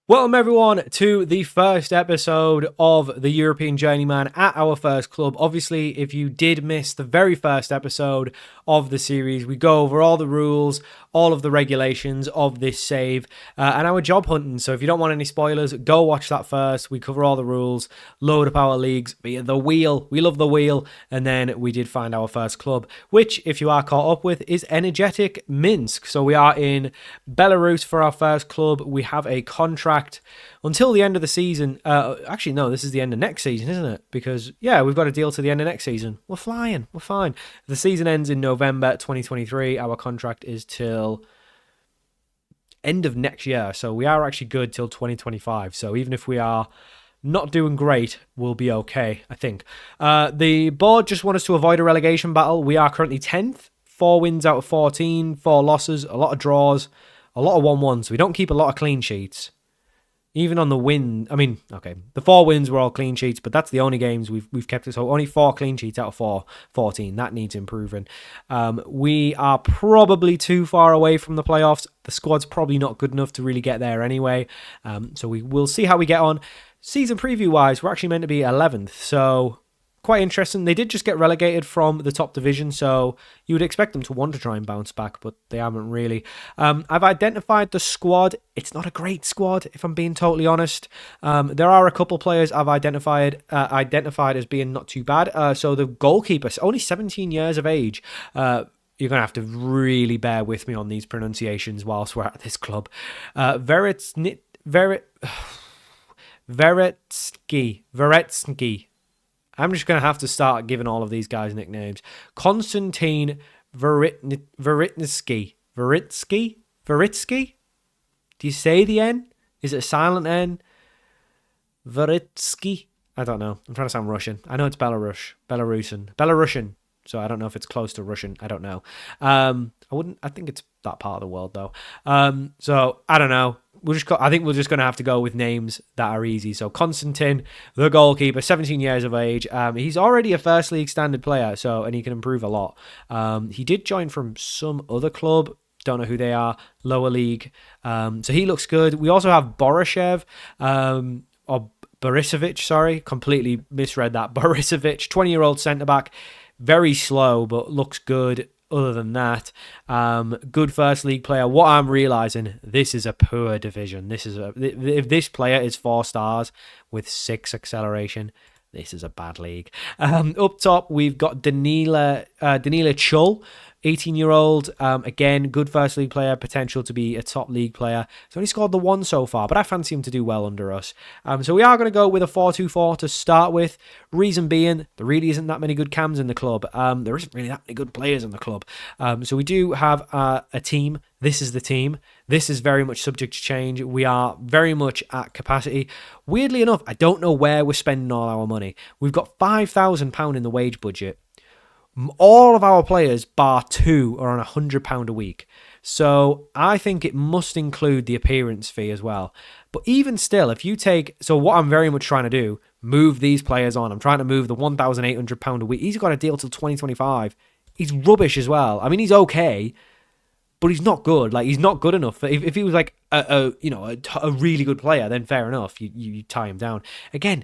Welcome everyone to the first episode of the European Journeyman at our first club. Obviously, if you did miss the very first episode of the series, we go over all the rules, all of the regulations of this save, and our job hunting. So if you don't want any spoilers, go watch that first. We cover all the rules, load up our leagues, the wheel. We love the wheel. And then we did find our first club, which, if you are caught up with, is Energetik Minsk. So we are in Belarus for our first club. We have a contract until the end of the season. Actually, no, this is the end of next season, isn't it? Because, yeah, we've got a deal to the end of next season. We're flying. We're fine. The season ends in November 2023. Our contract is till end of next year. So we are actually good till 2025. So even if we are not doing great, we'll be okay, I think. The board just want us to avoid a relegation battle. We are currently 10th. 4 wins out of 14, 4 losses, a lot of draws, a lot of 1-1s. We don't keep a lot of clean sheets. Even on the win, the 4 wins were all clean sheets, but that's the only games we've kept it. So only 4 clean sheets out of 14. That needs improving. We are probably too far away from the playoffs. The squad's probably not good enough to really get there anyway. So we will see how we get on. Season preview-wise, we're actually meant to be 11th. So quite interesting. They did just get relegated from the top division, so you would expect them to want to try and bounce back, but they haven't really. I've identified the squad. It's not a great squad, if I'm being totally honest. There are a couple players I've identified as being not too bad. So the goalkeeper, only 17 years of age. You're going to have to really bear with me on these pronunciations whilst we're at this club. Veretsky. I'm just going to have to start giving all of these guys nicknames. Konstantin Veritsky. Veritsky? Do you say the N? Is it a silent N? Veritsky? I don't know. I'm trying to sound Russian. I know it's Belarusian. So I don't know if it's close to Russian. I don't know. I think it's that part of the world though. So I don't know. I think we're just going to have to go with names that are easy. So Konstantin, the goalkeeper, 17 years of age. He's already a first league standard player, and he can improve a lot. He did join from some other club. Don't know who they are. Lower league. So he looks good. We also have Borishev, or Borisovich, sorry. Completely misread that. Borisovich, 20-year-old centre-back. Very slow, but looks good. Other than that, good first league player. What I'm realizing, this is a poor division. If this player is 4 stars with 6 acceleration, this is a bad league. Up top, we've got Danila Chul, 18-year-old. Again, good first league player, potential to be a top league player. He's only scored the 1 so far, but I fancy him to do well under us. So we are going to go with a 4-2-4 to start with. Reason being, there really isn't that many good cams in the club. There isn't really that many good players in the club. So we do have a team. This is the team. This is very much subject to change. We are very much at capacity. Weirdly enough, I don't know where we're spending all our money. We've got £5,000 in the wage budget. All of our players, bar 2, are on £100 a week. So I think it must include the appearance fee as well. But even still, if you take... So what I'm very much trying to do, move these players on. I'm trying to move the £1,800 a week. He's got a deal till 2025. He's rubbish as well. I mean, he's okay, but he's not good. Like, he's not good enough. If he was like a really good player, then fair enough. You tie him down. Again,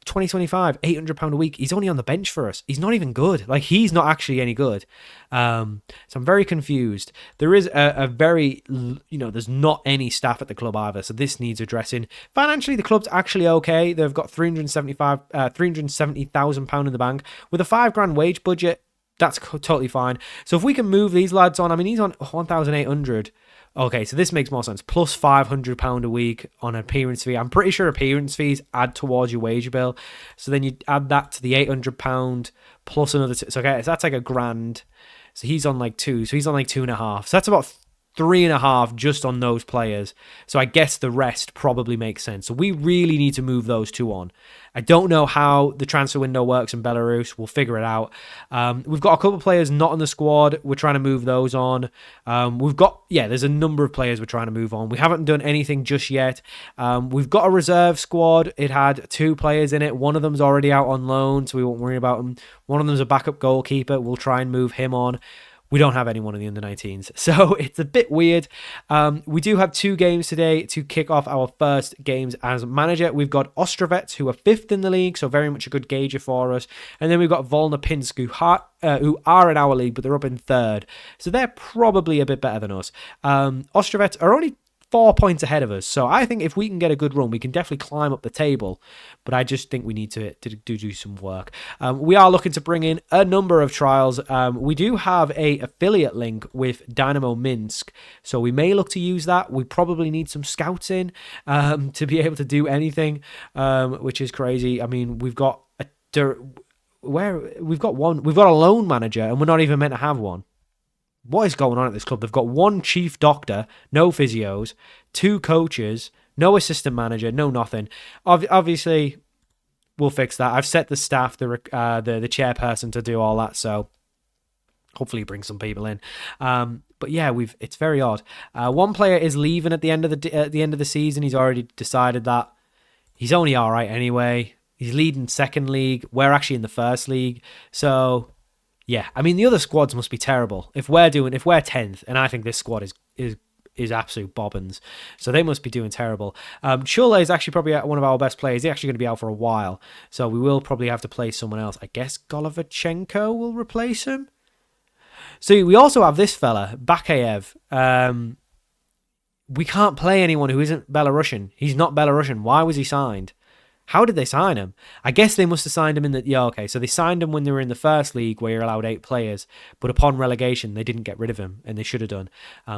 2025, £800 a week. He's only on the bench for us. He's not even good. Like, he's not actually any good. So I'm very confused. There is a very, there's not any staff at the club either. So this needs addressing. Financially, the club's actually okay. They've got £370,000 in the bank with a £5,000 wage budget. That's totally fine. So if we can move these lads on, I mean, he's on 1,800. Okay, so this makes more sense. Plus £500 a week on appearance fee. I'm pretty sure appearance fees add towards your wage bill. So then you add that to the £800 plus another. So that's like £1,000. So he's on like 2. So he's on like 2.5. So that's about 3.5 just on those players. So I guess the rest probably makes sense. So we really need to move those 2 on. I don't know how the transfer window works in Belarus. We'll figure it out. We've got a couple of players not in the squad. We're trying to move those on. There's a number of players we're trying to move on. We haven't done anything just yet. We've got a reserve squad. It had 2 players in it. One of them's already out on loan, so we won't worry about him. One of them's a backup goalkeeper. We'll try and move him on. we don't have anyone in the under-19s. So it's a bit weird. We do have 2 games today to kick off our first games as manager. We've got Ostrovets, who are 5th in the league, so very much a good gauger for us. And then we've got Volnopinsk, who are in our league, but they're up in 3rd. So they're probably a bit better than us. Ostrovets are only 4 points ahead of us. So I think if we can get a good run, we can definitely climb up the table. But I just think we need to do some work. We are looking to bring in a number of trials. We do have a affiliate link with Dynamo Minsk. So we may look to use that. We probably need some scouts in to be able to do anything, which is crazy. I mean, we've got a loan manager and we're not even meant to have one. What is going on at this club? They've got 1 chief doctor, no physios, 2 coaches, no assistant manager, no nothing. Obviously, we'll fix that. I've set the staff, the chairperson to do all that, so hopefully bring some people in. But yeah, it's very odd. 1 player is leaving at the end of the season. He's already decided that. He's only all right anyway. He's leading 2nd league. We're actually in the 1st league, so. Yeah, I mean, the other squads must be terrible. If we're 10th, and I think this squad is absolute bobbins, so they must be doing terrible. Chule is actually probably one of our best players. He's actually going to be out for a while, so we will probably have to play someone else. I guess Golovachenko will replace him. So we also have this fella, Bakayev. We can't play anyone who isn't Belarusian. He's not Belarusian. Why was he signed? How did they sign him? I guess they must have signed him in the... Yeah, okay. So they signed him when they were in the 1st league where you're allowed 8 players. But upon relegation, they didn't get rid of him. And they should have done.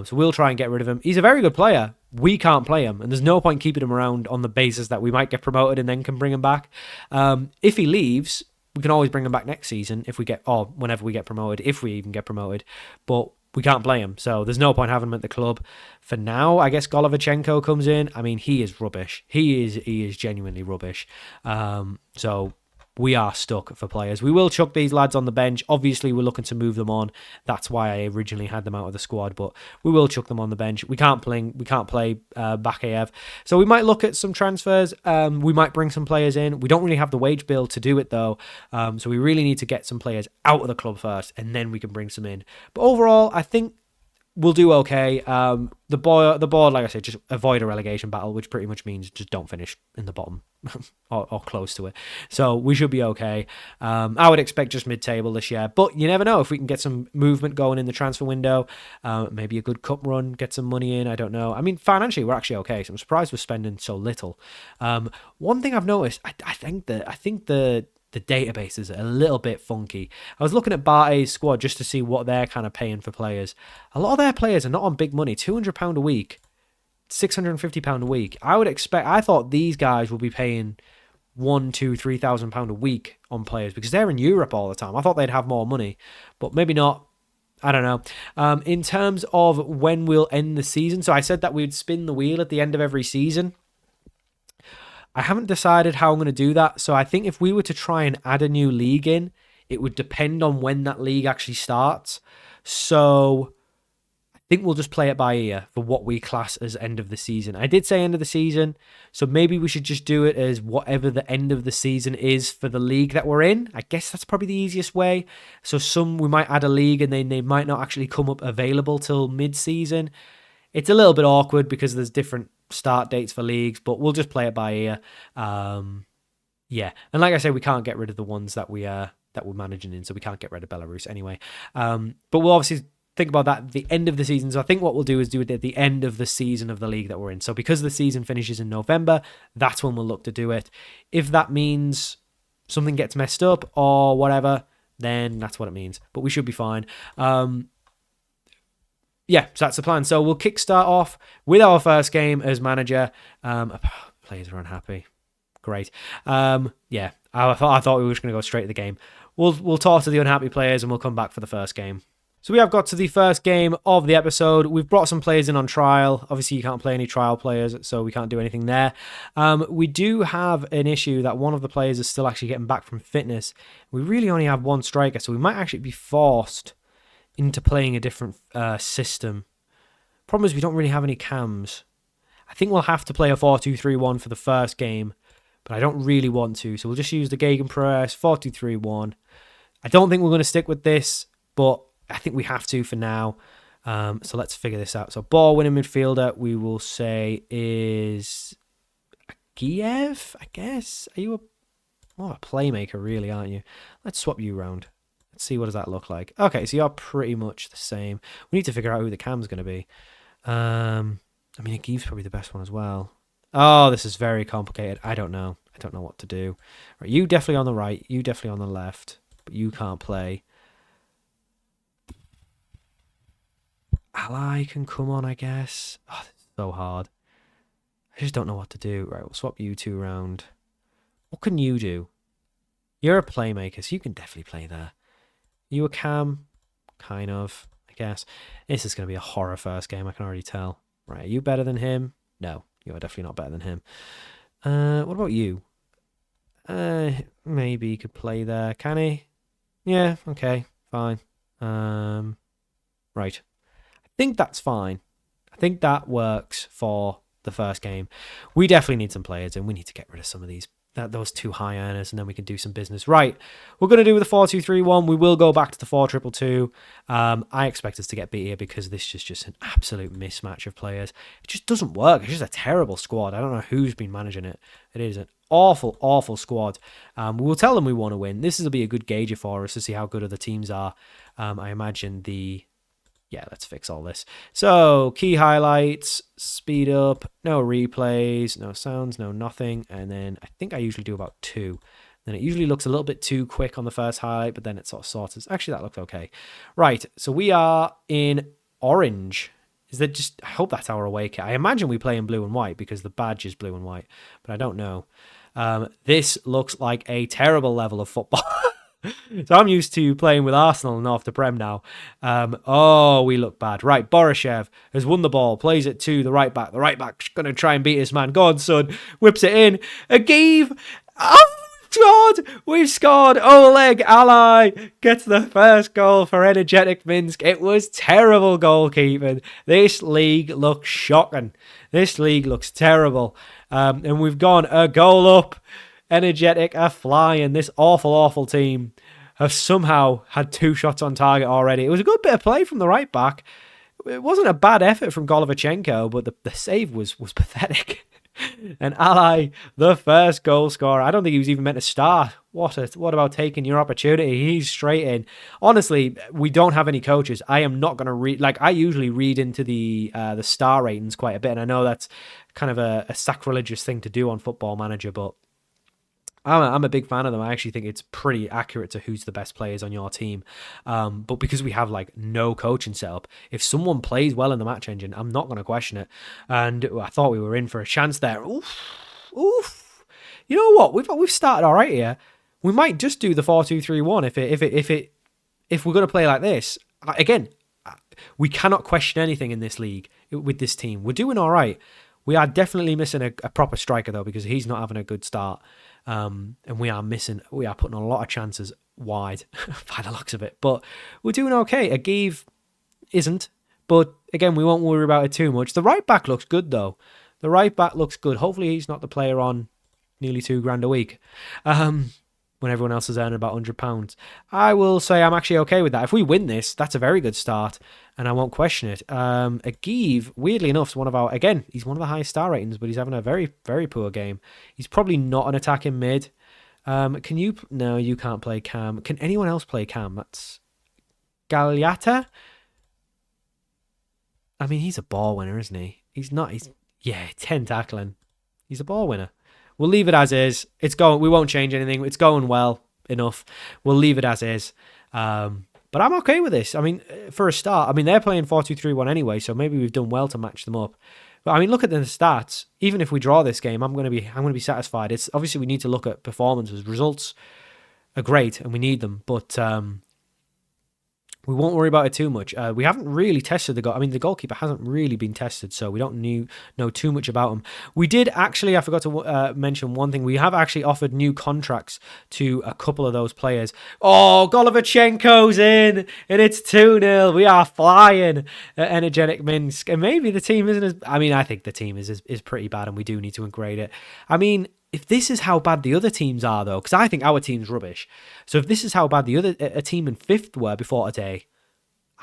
So we'll try and get rid of him. He's a very good player. We can't play him. And there's no point keeping him around on the basis that we might get promoted and then can bring him back. If he leaves, we can always bring him back next season whenever we get promoted, if we even get promoted. But we can't play him, so there's no point having him at the club. For now, I guess Golovachenko comes in. I mean, he is rubbish. He is genuinely rubbish. So we are stuck for players. We will chuck these lads on the bench. Obviously, we're looking to move them on. That's why I originally had them out of the squad, but we will chuck them on the bench. We can't play Bakayev. So we might look at some transfers. We might bring some players in. We don't really have the wage bill to do it, though. So we really need to get some players out of the club first, and then we can bring some in. But overall, I think we'll do okay. The board, like I said, just avoid a relegation battle, which pretty much means just don't finish in the bottom or close to it. So we should be okay. I would expect just mid-table this year, but you never know if we can get some movement going in the transfer window. Maybe a good cup run, get some money in. I don't know. I mean, financially, we're actually okay. So I'm surprised we're spending so little. One thing I've noticed, I think the database is a little bit funky. I was looking at Barte's squad just to see what they're kind of paying for players. A lot of their players are not on big money. £200 a week, £650 a week. I thought these guys would be paying £1,000, £2,000, £3,000 a week on players because they're in Europe all the time. I thought they'd have more money, but maybe not. I don't know. In terms of when we'll end the season, so I said that we'd spin the wheel at the end of every season. I haven't decided how I'm going to do that. So I think if we were to try and add a new league in, it would depend on when that league actually starts. So I think we'll just play it by ear for what we class as end of the season. I did say end of the season, so maybe we should just do it as whatever the end of the season is for the league that we're in. I guess that's probably the easiest way. So we might add a league and then they might not actually come up available till mid-season. It's a little bit awkward because there's different start dates for leagues, but we'll just play it by ear. Yeah, and like I say, we can't get rid of the ones that we're managing in, so we can't get rid of Belarus anyway. But we'll obviously think about that at the end of the season. So I think what we'll do is do it at the end of the season of the league that we're in. So because the season finishes in November, that's when we'll look to do it. If that means something gets messed up or whatever, then that's what it means. But we should be fine. Yeah, so that's the plan. So we'll kickstart off with our first game as manager. Players are unhappy. Great. Yeah, I thought we were just going to go straight to the game. We'll talk to the unhappy players and we'll come back for the first game. So we have got to the first game of the episode. We've brought some players in on trial. Obviously, you can't play any trial players, so we can't do anything there. We do have an issue that one of the players is still actually getting back from fitness. We really only have one striker, so we might actually be forced into playing a different system. Problem is we don't really have any cams. I think we'll have to play a 4-2-3-1 for the first game, but I don't really want to, so we'll just use the Gegenpress 4-2-3-1. I don't think we're going to stick with this, but I think we have to for now. So let's figure this out. So ball winning midfielder, we will say is Kiev, I guess. Are you more of a playmaker, really, aren't you? Let's swap you around. Let's see what does that look like. Okay, so you're pretty much the same. We need to figure out who the cam's going to be. I mean, Kiev's probably the best one as well. Oh, this is very complicated. I don't know. I don't know what to do. Right, you definitely on the right. You definitely on the left. But you can't play. Ally can come on, I guess. Oh, this is so hard. I just don't know what to do. Right, we'll swap you two around. What can you do? You're a playmaker, so you can definitely play there. You a cam? Kind of, I guess. This is going to be a horror first game, I can already tell. Right, are you better than him? No, you're definitely not better than him. What about you? Maybe he could play there. Can he? Yeah, okay, fine. Right. I think that's fine. I think that works for the first game. We definitely need some players and we need to get rid of some of those two high earners, and then we can do some business. Right, we're going to do the 4-2-3-1. We will go back to the 4-2-2. I expect us to get beat here because this is just an absolute mismatch of players. It just doesn't work. It's just a terrible squad. I don't know who's been managing it. It is an awful, awful squad. We'll tell them we want to win. This will be a good gauge for us to see how good other teams are. I imagine yeah, let's fix all this. So, key highlights, speed up, no replays, no sounds, no nothing. And then I think I usually do about 2. Then it usually looks a little bit too quick on the first highlight, but then it sort of sorts. Actually, that looks okay. Right, so we are in orange. Is that just, I hope that's our away kit. I imagine we play in blue and white because the badge is blue and white, but I don't know. This looks like a terrible level of football. So I'm used to playing with Arsenal and off the Prem now. Oh, we look bad. Right, Boryshev has won the ball, plays it to the right back. The right back's going to try and beat his man. Go on, son. Whips it in. Agiv. Oh, God. We've scored. Oleg Ally gets the first goal for Energetik Minsk. It was terrible goalkeeping. This league looks shocking. This league looks terrible. And we've gone a goal up. Energetic are flying. This awful, awful team have somehow had 2 shots on target already. It was a good bit of play from the right back. It wasn't a bad effort from Golovachenko, but the save was pathetic. And Ally, the first goal scorer. I don't think he was even meant to start. What about taking your opportunity? He's straight in. Honestly, we don't have any coaches. I am not going to read. Like, I usually read into the star ratings quite a bit, and I know that's kind of a sacrilegious thing to do on Football Manager, but I'm a big fan of them. I actually think it's pretty accurate to who's the best players on your team. But because we have like no coaching setup, if someone plays well in the match engine, I'm not going to question it. And I thought we were in for a chance there. Oof. You know what? We've started all right here. We might just do the 4-2-3-1 if we're going to play like this. Again, we cannot question anything in this league with this team. We're doing all right. We are definitely missing a proper striker though, because he's not having a good start. And we are putting a lot of chances wide by the looks of it. But we're doing okay. Agiv isn't. But again, we won't worry about it too much. The right back looks good though. The right back looks good. Hopefully he's not the player on nearly $2,000 a week. When everyone else is earning about £100. I will say I'm actually okay with that. If we win this, that's a very good start, and I won't question it. Agiv, weirdly enough, he's one of the highest star ratings, but he's having a very, very poor game. He's probably not an attacking mid. Can you? No, you can't play cam. Can anyone else play cam? That's Gagliata. I mean, he's a ball winner, isn't he? He's not. 10 tackling. He's a ball winner. We'll leave it as is. It's going. We won't change anything. It's going well enough. We'll leave it as is. But I'm okay with this. I mean, for a start, they're playing 4-2-3-1 anyway, so maybe we've done well to match them up. But I mean, look at the stats. Even if we draw this game, I'm going to be satisfied. It's obviously we need to look at performances. Results are great, and we need them, but we won't worry about it too much. We haven't really tested the goal. I mean, the goalkeeper hasn't really been tested, so we don't know too much about him. We did actually, I forgot to mention one thing. We have actually offered new contracts to a couple of those players. Oh, Golovachenko's in, and it's 2-0. We are flying at Energetik Minsk. And maybe the team isn't as... I think the team is pretty bad, and we do need to upgrade it. If this is how bad the other teams are, though, because I think our team's rubbish. So if this is how bad a team in 5th were before today,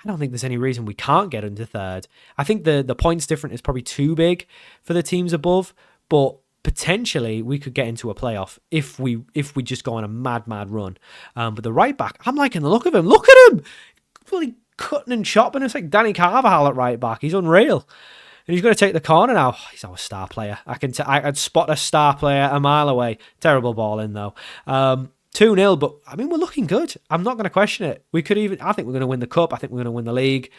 I don't think there's any reason we can't get into third. I think the points difference is probably too big for the teams above, but potentially we could get into a playoff if we just go on a mad run. But the right back, I'm liking the look of him. Look at him, really cutting and chopping. It's like Danny Carvajal at right back. He's unreal. And he's going to take the corner now. Oh, he's our star player. I'd spot a star player a mile away. Terrible ball in though. 2-0, but I mean, we're looking good. I'm not going to question it. I think we're going to win the cup. I think we're going to win the league.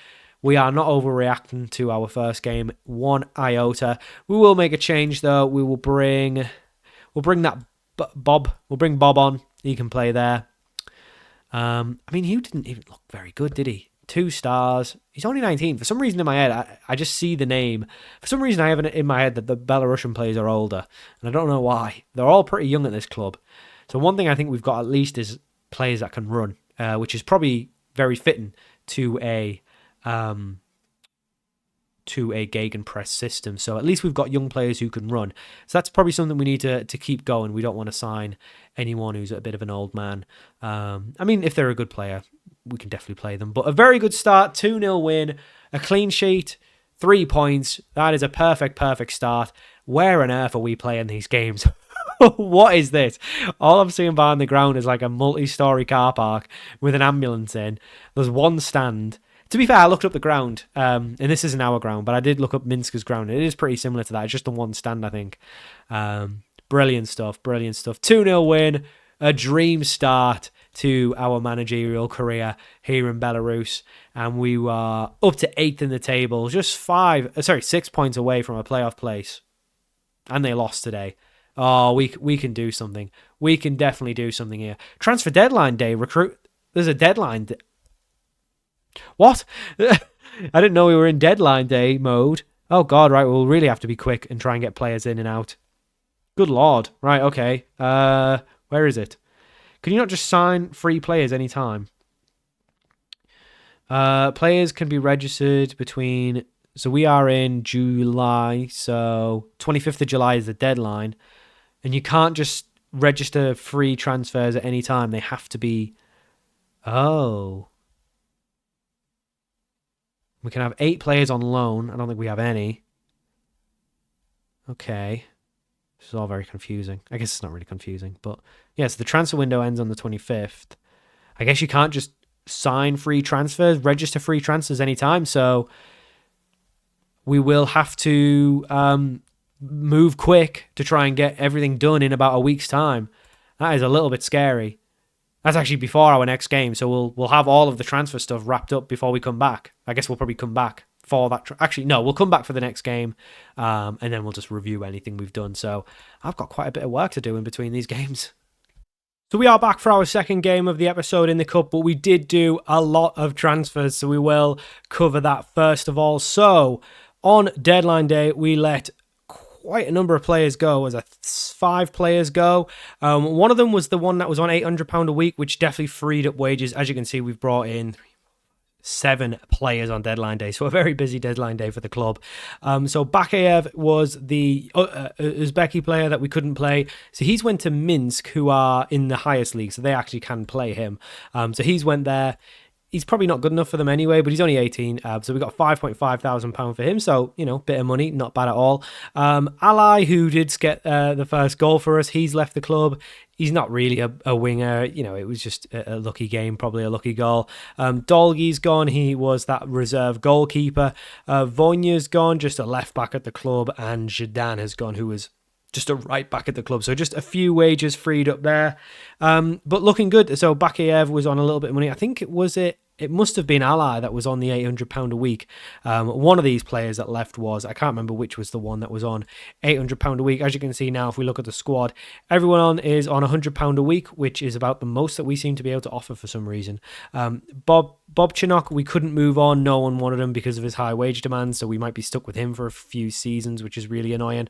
We are not overreacting to our first game one iota. We will make a change though. We'll bring that Bob. We'll bring Bob on. He can play there. I mean, he didn't even look very good, did he? 2 stars. He's only 19. For some reason in my head, I just see the name. For some reason I have it in my head that the Belarusian players are older. And I don't know why. They're all pretty young at this club. So one thing I think we've got at least is players that can run, which is probably very fitting to a gegenpress system. So at least we've got young players who can run. So that's probably something we need to keep going. We don't want to sign anyone who's a bit of an old man. I mean, if they're a good player, we can definitely play them. But a very good start, 2-0 win, a clean sheet, 3 points. That is a perfect start. Where on earth are we playing these games? What is this? All I'm seeing behind the ground is like a multi-story car park with an ambulance in. There's one stand. To be fair, I looked up the ground, and this isn't our ground, but I did look up Minsk's ground. It is pretty similar to that. It's just the one stand, I think. Brilliant stuff. 2-0 win, a dream start to our managerial career here in Belarus, and we were up to 8th in the table, just 6 points away from a playoff place, and they lost today. Oh, we can do something. We can definitely do something here. Transfer deadline day, there's a deadline. What? I didn't know we were in deadline day mode. Oh, God, right. We'll really have to be quick and try and get players in and out. Good Lord. Right, okay. Where is it? Can you not just sign free players anytime? Players can be registered between... So we are in July, so 25th of July is the deadline. And you can't just register free transfers at any time. They have to be... Oh... We can have 8 players on loan. I don't think we have any. Okay. This is all very confusing. I guess it's not really confusing, but yeah, so the transfer window ends on the 25th. I guess you can't just sign free transfers, register free transfers anytime, so we will have to move quick to try and get everything done in about a week's time. That is a little bit scary. That's actually before our next game, so we'll have all of the transfer stuff wrapped up before we come back. I guess we'll probably come back for that. Actually, no, we'll come back for the next game, and then we'll just review anything we've done. So I've got quite a bit of work to do in between these games. So we are back for our second game of the episode in the Cup, but we did do a lot of transfers, so we will cover that first of all. So on deadline day, we let quite a number of players go. As 5 players go. One of them was the one that was on £800 a week, which definitely freed up wages. As you can see, we've brought in 7 players on deadline day, so a very busy deadline day for the club. So Bakayev was the Uzbeki player that we couldn't play. So he's went to Minsk, who are in the highest league, so they actually can play him. So he's went there. He's probably not good enough for them anyway, but he's only 18. So we got £5,500 for him. So, bit of money, not bad at all. Ally, who did get the first goal for us, he's left the club. He's not really a winger. It was just a lucky game, probably a lucky goal. Dolgy's gone. He was that reserve goalkeeper. Vonya's gone, just a left back at the club. And Zidane has gone, who was just a right back at the club. So just a few wages freed up there. But looking good. So Bakayev was on a little bit of money. I think it must have been Ally that was on the £800 a week. One of these players that left was, I can't remember which was the one that was on £800 a week. As you can see now, if we look at the squad, everyone is on £100 a week, which is about the most that we seem to be able to offer for some reason. Bob Chinnock, we couldn't move on. No one wanted him because of his high wage demands, so we might be stuck with him for a few seasons, which is really annoying.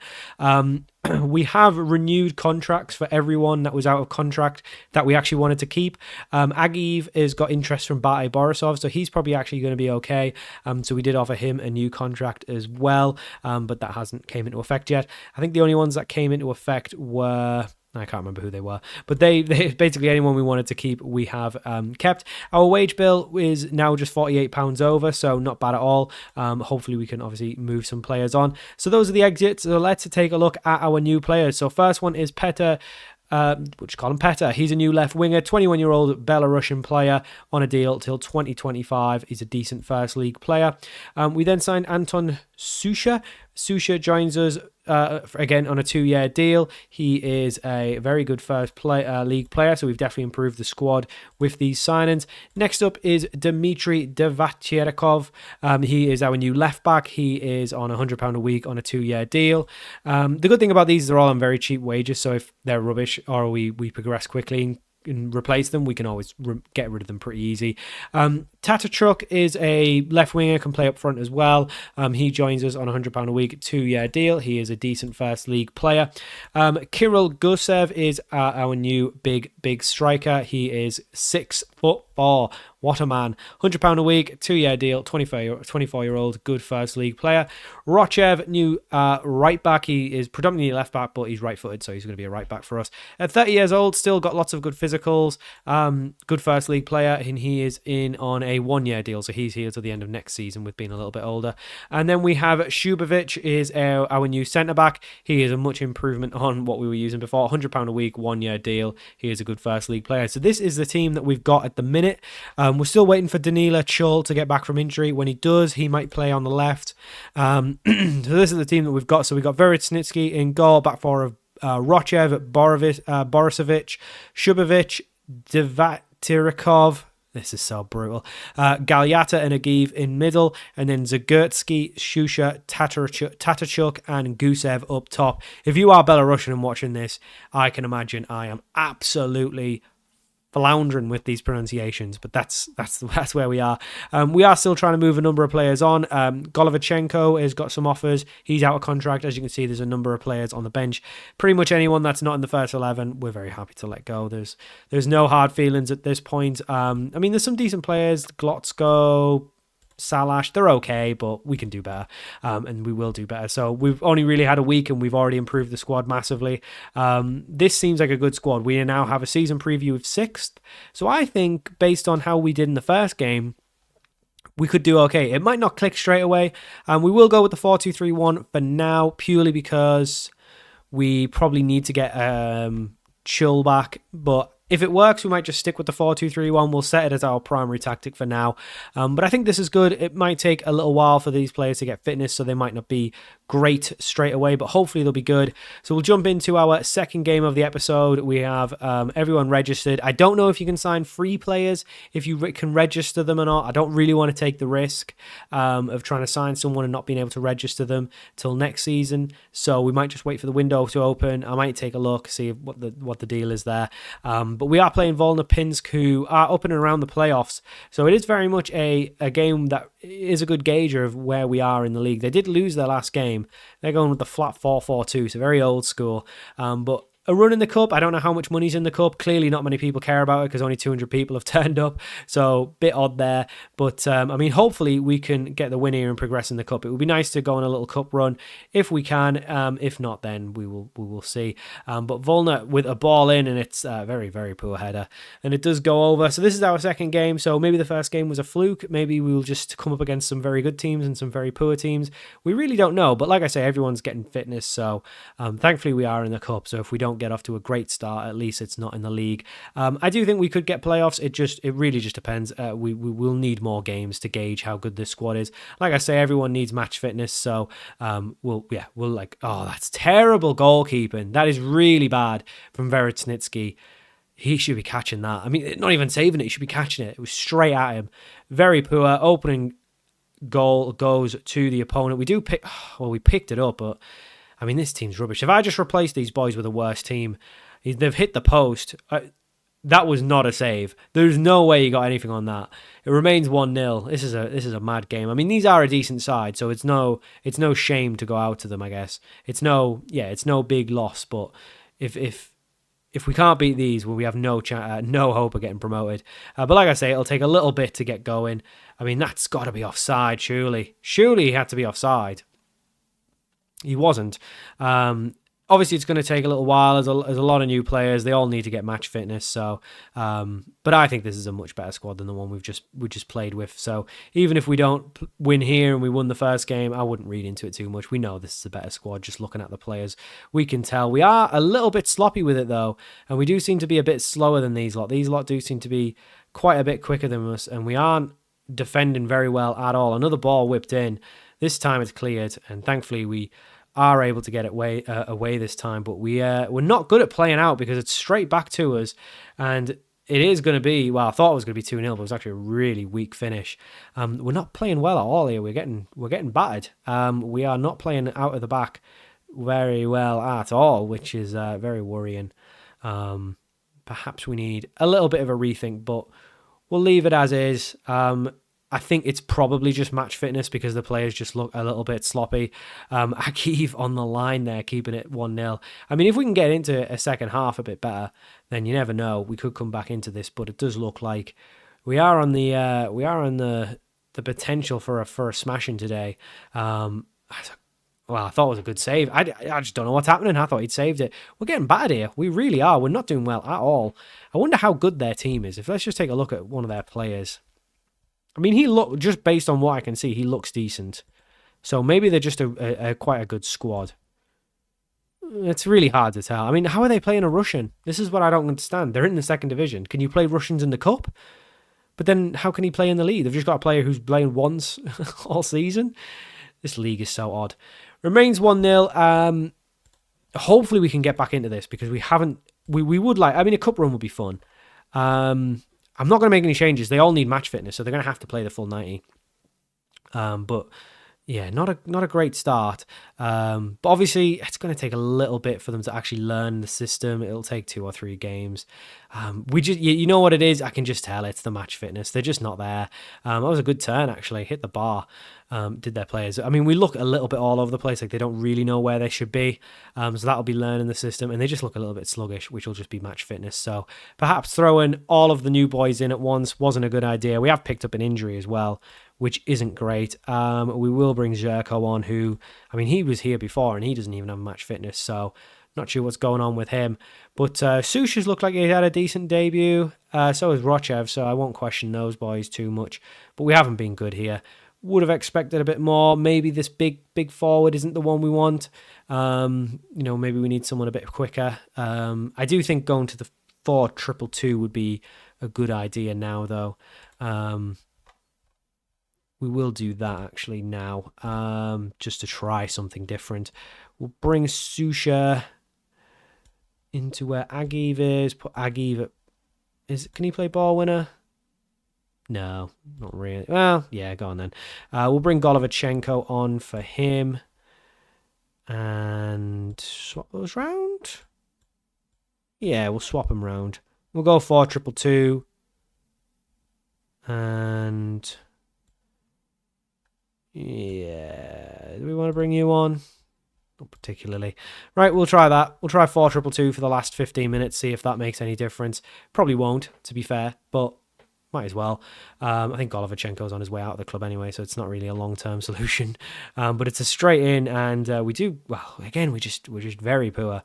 We have renewed contracts for everyone that was out of contract that we actually wanted to keep. Agiv has got interest from Bate Borisov, so he's probably actually going to be okay. So we did offer him a new contract as well, but that hasn't came into effect yet. I think the only ones that came into effect were I can't remember who they were, but they basically anyone we wanted to keep, we have kept. Our wage bill is now just £48 over, so not bad at all. Hopefully we can obviously move some players on. So those are the exits. So let's take a look at our new players. So first one is Petr. Which call him Petr. He's a new left winger, 21-year-old Belarusian player on a deal till 2025. He's a decent first league player. We then signed Anton Susha. Susha joins us again on a 2-year deal. He is a very good first league player, so we've definitely improved the squad with these signings. Next up is Dmitry Devatyerkov. He is our new left back. He is on £100 a week on a 2-year deal. The good thing about these is they're all on very cheap wages, so if they're rubbish or we progress quickly and replace them, we can always get rid of them pretty easy. Tatarchuk is a left winger, can play up front as well. He joins us on £100 a week, 2-year deal. He is a decent first league player. Kirill Gusev is our new big striker. He is 6'4". What a man. £100 a week, 2-year deal, 24-year-old, good first league player. Rochev, new right back. He is predominantly left back, but he's right-footed, so he's going to be a right back for us. At 30 years old, still got lots of good physicals. Good first league player, and he is in on a 1-year deal, so he's here till the end of next season with being a little bit older. And then we have Shubovic is our new centre-back. He is a much improvement on what we were using before. £100 a week, 1-year deal. He is a good first league player. So this is the team that we've got at the minute. We're still waiting for Danila Chul to get back from injury. When he does, he might play on the left. So this is the team that we've got. So we've got Veritsnitsky in goal, back four of Rochev, Borisovich, Shubovic, Devatyerkov. This is so brutal. Galyata and Agiv in middle, and then Zagurtsky, Shusha, Tatarchuk, and Gusev up top. If you are Belarusian and watching this, I can imagine I am absolutely floundering with these pronunciations, but that's where we are. We are still trying to move a number of players on. Golovachenko has got some offers. He's out of contract. As you can see, there's a number of players on the bench. Pretty much anyone that's not in the first 11, we're very happy to let go. There's no hard feelings at this point. I mean, there's some decent players. Glotsko, Salash, they're okay, but we can do better, and we will do better. So we've only really had a week and we've already improved the squad massively. This seems like a good squad. We now have a season preview of 6th, so I think based on how we did in the first game, we could do okay. It might not click straight away. We will go with the 4-2-3-1 for now, purely because we probably need to get Chill back, but if it works, we might just stick with the 4-2-3-1. We'll set it as our primary tactic for now. But I think this is good. It might take a little while for these players to get fitness, so they might not be great straight away, but hopefully they'll be good. So we'll jump into our second game of the episode. We have everyone registered. I don't know if you can sign free players, if you can register them or not. I don't really want to take the risk of trying to sign someone and not being able to register them till next season. So we might just wait for the window to open. I might take a look, see what the deal is there. But we are playing Volna Pinsk, who are up and around the playoffs. So it is very much a game that is a good gauge of where we are in the league. They did lose their last game. They're going with the flat 4-4-2, so very old school. But a run in the cup, I don't know how much money's in the cup. Clearly not many people care about it because only 200 people have turned up. So bit odd there. But I mean, hopefully we can get the win here and progress in the cup. It would be nice to go on a little cup run if we can. If not, then we will see. But Volna with a ball in, and it's a very, very poor header. And it does go over. So this is our second game. So maybe the first game was a fluke. Maybe we'll just come up against some very good teams and some very poor teams. We really don't know. But like I say, everyone's getting fitness. So thankfully we are in the cup. So if we don't get off to a great start, at least it's not in the league. I do think we could get playoffs. It really just depends. We will need more games to gauge how good this squad is. Like I say, everyone needs match fitness, so we'll that's terrible goalkeeping. That is really bad from Veritsnitsky. He should be catching that. I mean, not even saving it, he should be catching it. It was straight at him. Very poor. Opening goal goes to the opponent. We picked it up, but I mean, this team's rubbish. If I just replace these boys with a worse team, they've hit the post. That was not a save. There's no way you got anything on that. It remains 1-0. This is a mad game. I mean, these are a decent side, so it's no shame to go out to them, I guess. It's no big loss, but if we can't beat these, well, we have no hope of getting promoted. But like I say, it'll take a little bit to get going. I mean, that's got to be offside, surely. Surely he had to be offside. He wasn't. Obviously, it's going to take a little while. There's a lot of new players. They all need to get match fitness. So, but I think this is a much better squad than the one we just played with. So even if we don't win here and we won the first game, I wouldn't read into it too much. We know this is a better squad. Just looking at the players, we can tell. We are a little bit sloppy with it though, and we do seem to be a bit slower than these lot. These lot do seem to be quite a bit quicker than us, and we aren't defending very well at all. Another ball whipped in. This time it's cleared, and thankfully we are able to get it away this time, but we're not good at playing out because it's straight back to us, and it is going to be, well, I thought it was going to be 2-0, but it was actually a really weak finish. We're not playing well at all here. We're getting battered. We are not playing out of the back very well at all, which is very worrying. Perhaps we need a little bit of a rethink, but we'll leave it as is. I think it's probably just match fitness because the players just look a little bit sloppy. Akiv on the line there, keeping it 1-0. I mean, if we can get into a second half a bit better, then you never know. We could come back into this, but it does look like we are on the potential for a smashing today. Well, I thought it was a good save. I just don't know what's happening. I thought he'd saved it. We're getting battered here. We really are. We're not doing well at all. I wonder how good their team is. Let's just take a look at one of their players. I mean, just based on what I can see, he looks decent. So maybe they're just quite a good squad. It's really hard to tell. I mean, how are they playing a Russian? This is what I don't understand. They're in the second division. Can you play Russians in the cup? But then how can he play in the league? They've just got a player who's playing once all season. This league is so odd. Remains 1-0. Hopefully we can get back into this because we haven't... We would like... I mean, a cup run would be fun. I'm not going to make any changes. They all need match fitness, so they're going to have to play the full 90. But yeah, not a great start. But obviously, it's going to take a little bit for them to actually learn the system. It'll take 2 or 3 games. You know what it is? I can just tell it's the match fitness. They're just not there. That was a good turn, actually. Hit the bar. Did their players. I mean, we look a little bit all over the place, like they don't really know where they should be. So that'll be learning the system, and they just look a little bit sluggish, which will just be match fitness. So perhaps throwing all of the new boys in at once wasn't a good idea. We have picked up an injury as well, which isn't great. We will bring Zherko on, who, I mean, he was here before, and he doesn't even have match fitness, so not sure what's going on with him. But Susha's looked like he had a decent debut. So has Rochev, so I won't question those boys too much. But we haven't been good here. Would have expected a bit more. Maybe this big forward isn't the one we want. Maybe we need someone a bit quicker. I do think going to the 4-2-2 would be a good idea now, though. We will do that actually now, just to try something different. We'll bring Susha into where Agiv is. Put Agiv at... Can he play ball winner? No, not really. Well, yeah, go on then. We'll bring Golovachenko on for him. And swap those round? Yeah, we'll swap them round. We'll go 4-2-2. And... yeah, do we want to bring you on? Not particularly. Right, we'll try that. We'll try 4-2-2 for the last 15 minutes, see if that makes any difference. Probably won't, to be fair, but might as well. I think Golovachenko's on his way out of the club anyway, so it's not really a long-term solution. But it's a straight in, and we do, well, again, we're just very poor.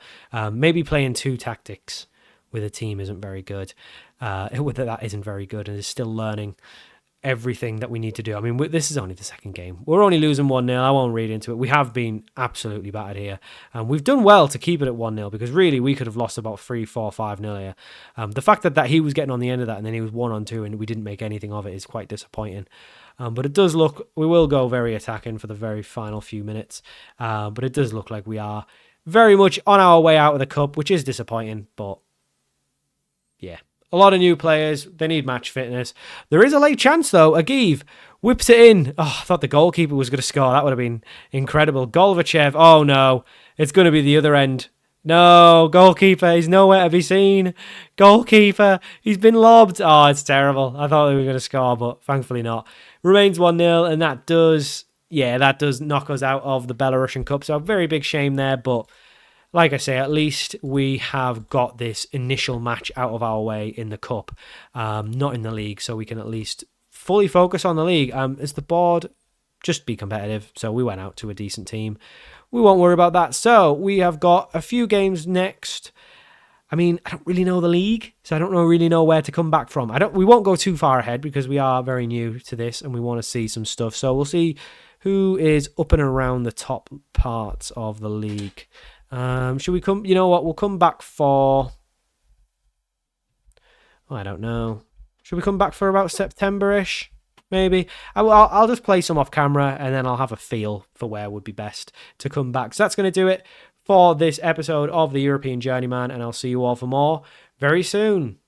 Maybe playing 2 tactics with a team isn't very good. That isn't very good, and is still learning everything that we need to do. I mean, this is only the second game. We're only losing 1-0. I won't read into it. We have been absolutely battered here. And we've done well to keep it at 1-0 because really we could have lost about 3, 4, 5-0 here. The fact that he was getting on the end of that and then he was 1-2 and we didn't make anything of it is quite disappointing. But it does look, we will go very attacking for the very final few minutes. But it does look like we are very much on our way out of the cup, which is disappointing. But yeah. A lot of new players. They need match fitness. There is a late chance, though. Agiv whips it in. Oh, I thought the goalkeeper was going to score. That would have been incredible. Golvachev. Oh, no. It's going to be the other end. No, goalkeeper. He's nowhere to be seen. Goalkeeper. He's been lobbed. Oh, it's terrible. I thought they were going to score, but thankfully not. Remains 1-0, and that does knock us out of the Belarusian Cup. So a very big shame there, but... like I say, at least we have got this initial match out of our way in the cup, not in the league, so we can at least fully focus on the league. As the board, just be competitive. So we went out to a decent team. we won't worry about that. So we have got a few games next. I mean, I don't really know the league, so I don't really know where to come back from. We won't go too far ahead because we are very new to this and we want to see some stuff. So we'll see who is up and around the top parts of the league. Should we come? You know what? We'll come back for. Oh, I don't know. Should we come back for about September-ish? Maybe. I'll just play some off camera and then I'll have a feel for where would be best to come back. So that's going to do it for this episode of the European Journeyman, and I'll see you all for more very soon.